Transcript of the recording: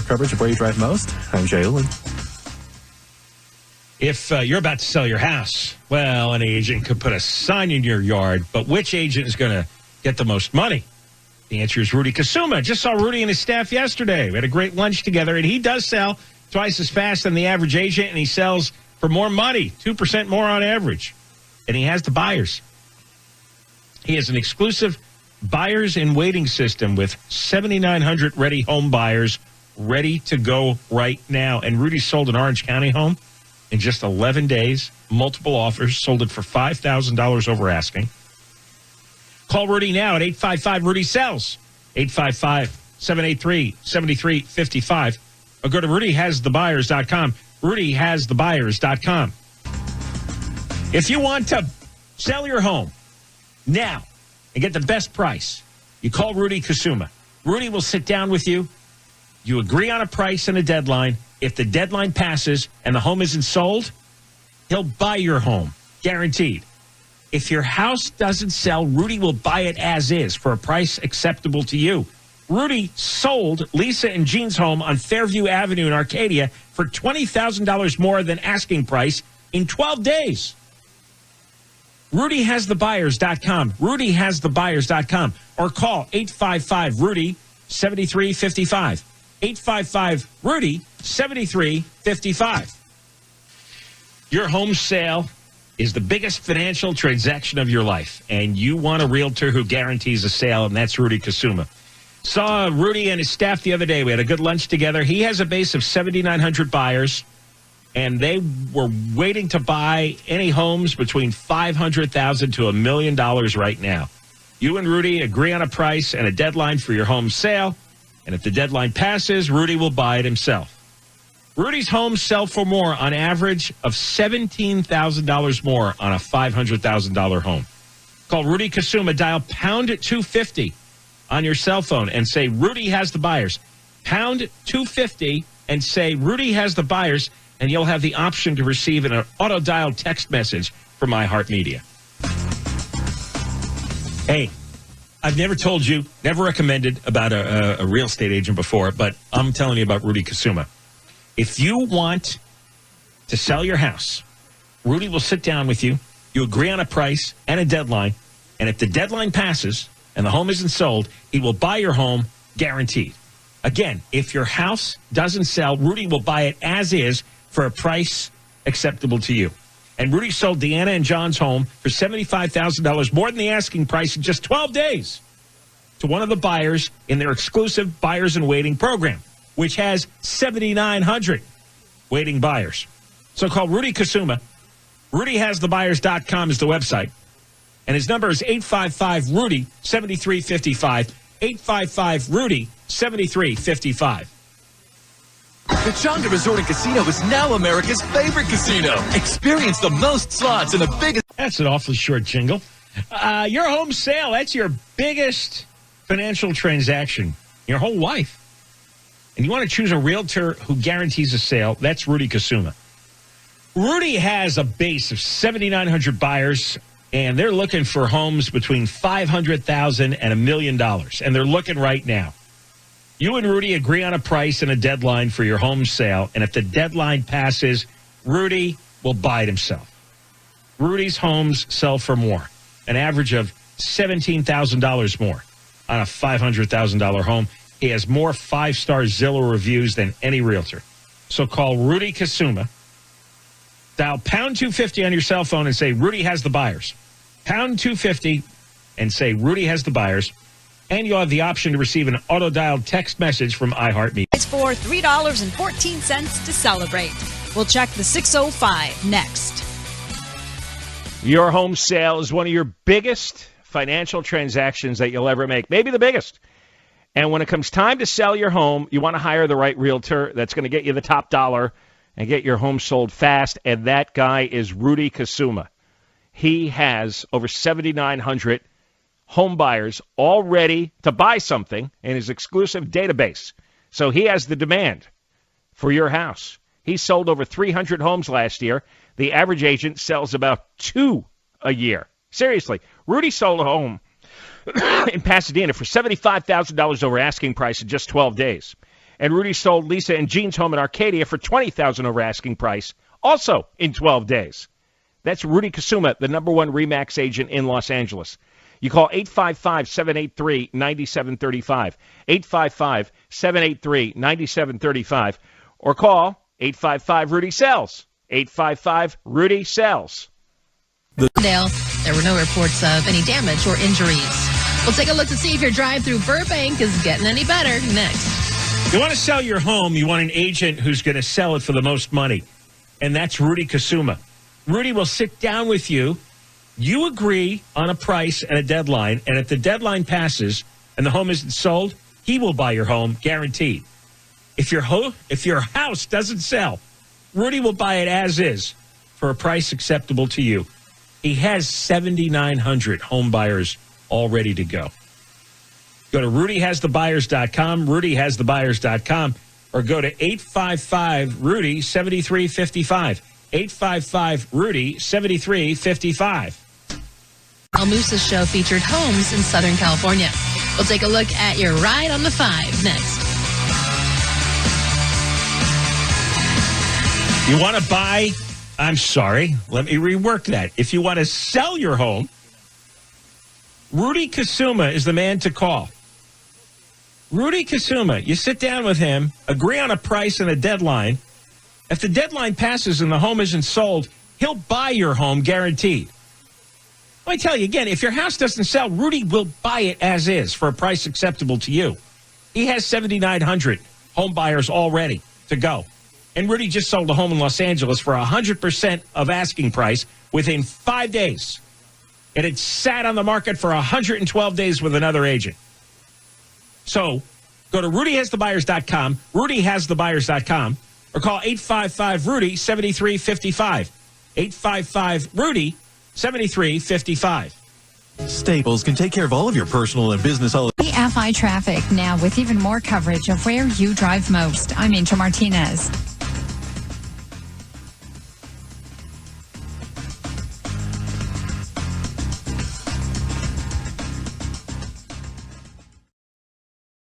coverage of Where You Drive Most. I'm Jay Ullin. If you're about to sell your house, well, an agent could put a sign in your yard, but which agent is going to get the most money? The answer is Rudy Kusuma. Just saw Rudy and his staff yesterday. We had a great lunch together, and he does sell twice as fast than the average agent, and he sells for more money, 2% more on average. And he has the buyers. He has an exclusive buyers in waiting system with 7,900 ready home buyers ready to go right now. And Rudy sold an Orange County home in just 11 days, multiple offers, sold it for $5,000 over asking. Call Rudy now at 855-RUDY-SELLS, 855-783-7355, or go to RudyHasTheBuyers.com, RudyHasTheBuyers.com. If you want to sell your home now and get the best price, you call Rudy Kusuma. Rudy will sit down with you. You agree on a price and a deadline. If the deadline passes and the home isn't sold, he'll buy your home, guaranteed. If your house doesn't sell, Rudy will buy it as is for a price acceptable to you. Rudy sold Lisa and Jean's home on Fairview Avenue in Arcadia for $20,000 more than asking price in 12 days. RudyHasTheBuyers.com, RudyHasTheBuyers.com, or call 855-RUDY-7355. 855-RUDY-7355. Your home sale is the biggest financial transaction of your life, and you want a realtor who guarantees a sale, and that's Rudy Kusuma. Saw Rudy and his staff the other day. We had a good lunch together. He has a base of 7,900 buyers, and they were waiting to buy any homes between $500,000 to $1 million right now. You and Rudy agree on a price and a deadline for your home sale. And if the deadline passes, Rudy will buy it himself. Rudy's homes sell for more on average of $17,000 more on a $500,000 home. Call Rudy Kusuma. Dial pound 250 on your cell phone and say, Rudy has the buyers. Pound 250 and say, Rudy has the buyers, and you'll have the option to receive an auto-dial text message from iHeartMedia. Hey. I've never told you, never recommended about a real estate agent before, but I'm telling you about Rudy Kusuma. If you want to sell your house, Rudy will sit down with you. You agree on a price and a deadline. And if the deadline passes and the home isn't sold, he will buy your home guaranteed. Again, if your house doesn't sell, Rudy will buy it as is for a price acceptable to you. And Rudy sold Deanna and John's home for $75,000 more than the asking price in just 12 days to one of the buyers in their exclusive Buyers in Waiting program, which has 7,900 waiting buyers. So call Rudy Kusuma. RudyHasTheBuyers.com is the website. And his number is 855-RUDY-7355. 855-RUDY-7355. The Chonga Resort and Casino is now America's favorite casino. Experience the most slots and the biggest... That's an awfully short jingle. Your home sale, that's your biggest financial transaction, your whole life. And you want to choose a realtor who guarantees a sale, that's Rudy Kusuma. Rudy has a base of 7,900 buyers, and they're looking for homes between $500,000 and $1 million. And they're looking right now. You and Rudy agree on a price and a deadline for your home sale, and if the deadline passes, Rudy will buy it himself. Rudy's homes sell for more, an average of $17,000 more on a $500,000 home. He has more 5-star Zillow reviews than any realtor. So call Rudy Kusuma. Dial pound 250 on your cell phone and say, Rudy has the buyers. Pound 250 and say, Rudy has the buyers. And you'll have the option to receive an auto-dialed text message from iHeartMedia. It's for $3.14 to celebrate. We'll check the 605 next. Your home sale is one of your biggest financial transactions that you'll ever make, maybe the biggest. And when it comes time to sell your home, you want to hire the right realtor that's going to get you the top dollar and get your home sold fast, and that guy is Rudy Kusuma. He has over 7,900 home buyers all ready to buy something in his exclusive database. So he has the demand for your house. He sold over 300 homes last year. The average agent sells about 2 a year. Seriously, Rudy sold a home in Pasadena for $75,000 over asking price in just 12 days. And Rudy sold Lisa and Jean's home in Arcadia for $20,000 over asking price, also in 12 days. That's Rudy Kusuma, the #1 RE/MAX agent in Los Angeles. You call 855-783-9735, 855-783-9735, or call 855-RUDY-SELLS, 855-RUDY-SELLS. Dale, there were no reports of any damage or injuries. We'll take a look to see if your drive through Burbank is getting any better next. You want to sell your home, you want an agent who's going to sell it for the most money, and that's Rudy Kusuma. Rudy will sit down with you. You agree on a price and a deadline, and if the deadline passes and the home isn't sold, he will buy your home, guaranteed. If your house doesn't sell, Rudy will buy it as is for a price acceptable to you. He has 7,900 home buyers all ready to go. Go to rudyhasthebuyers.com, rudyhasthebuyers.com, or go to 855-RUDY-7355, 855-RUDY-7355. El Moose's show featured homes in Southern California. We'll take a look at your ride on the 5 next. You want to buy? I'm sorry. Let me rework that. If you want to sell your home, Rudy Kusuma is the man to call. Rudy Kusuma, you sit down with him, agree on a price and a deadline. If the deadline passes and the home isn't sold, he'll buy your home guaranteed. Let me tell you again, if your house doesn't sell, Rudy will buy it as is for a price acceptable to you. He has 7,900 home buyers all ready to go. And Rudy just sold a home in Los Angeles for 100% of asking price within 5 days. And it sat on the market for 112 days with another agent. So go to rudyhasthebuyers.com, rudyhasthebuyers.com, or call 855-RUDY-7355, 855-RUDY-7355. Staples can take care of all of your personal and business FI Traffic now with even more coverage of where you drive most. I'm Angel Martinez.